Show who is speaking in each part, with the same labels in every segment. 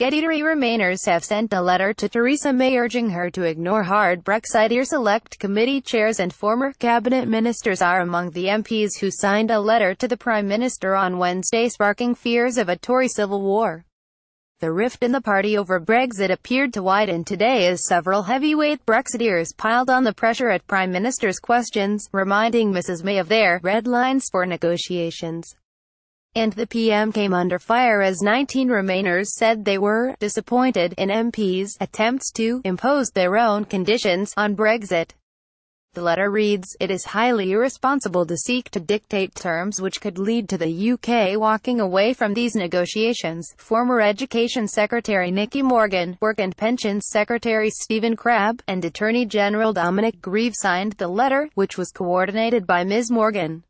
Speaker 1: GettyTory Remainers have sent a letter to Theresa May urging her to ignore hard. BrexiteersSelect committee chairs and former cabinet ministers are among the MPs who signed a letter to the Prime Minister on Wednesday, sparking fears of a Tory civil war. The rift in the party over Brexit appeared to widen today as several heavyweight Brexiteers piled on the pressure at Prime Minister's questions, reminding Mrs May of their red lines for negotiations. And the PM came under fire as 19 Remainers said they were disappointed in MPs' attempts to impose their own conditions on Brexit. The letter reads, "It is highly irresponsible to seek to dictate terms which could lead to the UK walking away from these negotiations." Former Education Secretary Nicky Morgan, Work and Pensions Secretary Stephen Crabb, and Attorney General Dominic Grieve signed the letter, which was coordinated by Ms. Morgan.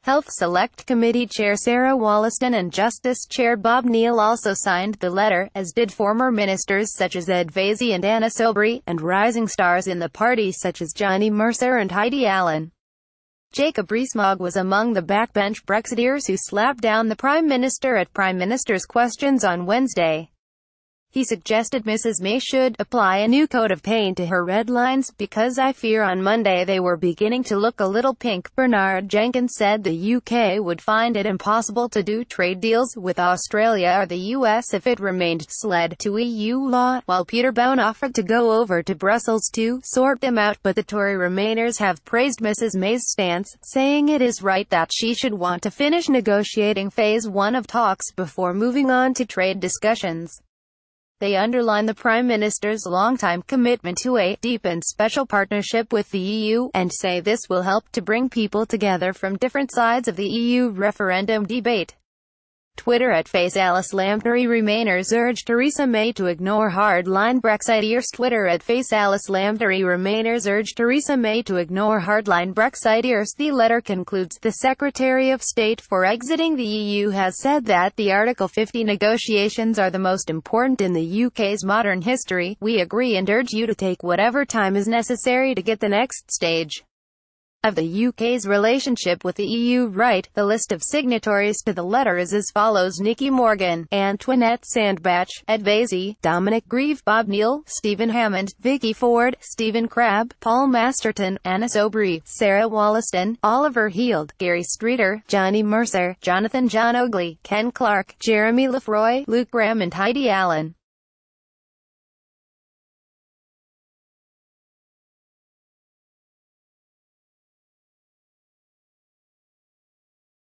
Speaker 1: Health Select Committee Chair Sarah Wollaston and Justice Chair Bob Neill also signed the letter, as did former ministers such as Ed Vaizey and Anna Soubry, and rising stars in the party such as Johnny Mercer and Heidi Allen. Jacob Rees-Mogg was among the backbench Brexiteers who slapped down the Prime Minister at Prime Minister's questions on Wednesday. He suggested Mrs May should apply a new coat of paint to her red lines, because I fear on Monday they were beginning to look a little pink. Bernard Jenkins said the UK would find it impossible to do trade deals with Australia or the US if it remained sled to EU law, while Peter Bone offered to go over to Brussels to sort them out, but the Tory Remainers have praised Mrs May's stance, saying it is right that she should want to finish negotiating phase 1 of talks before moving on to trade discussions. They underline the Prime Minister's long-time commitment to a deep and special partnership with the EU, and say this will help to bring people together from different sides of the EU referendum debate. Twitter at @GettyTory Remainers urged Theresa May to ignore hard-line Brexiteers. Twitter at @GettyTory Remainers urged Theresa May to ignore hardline Brexiteers. The letter concludes, "The Secretary of State for exiting the EU has said that the Article 50 negotiations are the most important in the UK's modern history. We agree and urge you to take whatever time is necessary to get the next stage of the UK's relationship with the EU right." The list of signatories to the letter is as follows: Nicky Morgan, Antoinette Sandbach, Ed Vaizey, Dominic Grieve, Bob Neill, Stephen Hammond, Vicky Ford, Stephen Crabb, Paul Masterton, Anna Soubry, Sarah Wollaston, Oliver Heald, Gary Streeter, Johnny Mercer, Jonathan John Oakley, Ken Clark, Jeremy Lefroy, Luke Graham and Heidi Allen.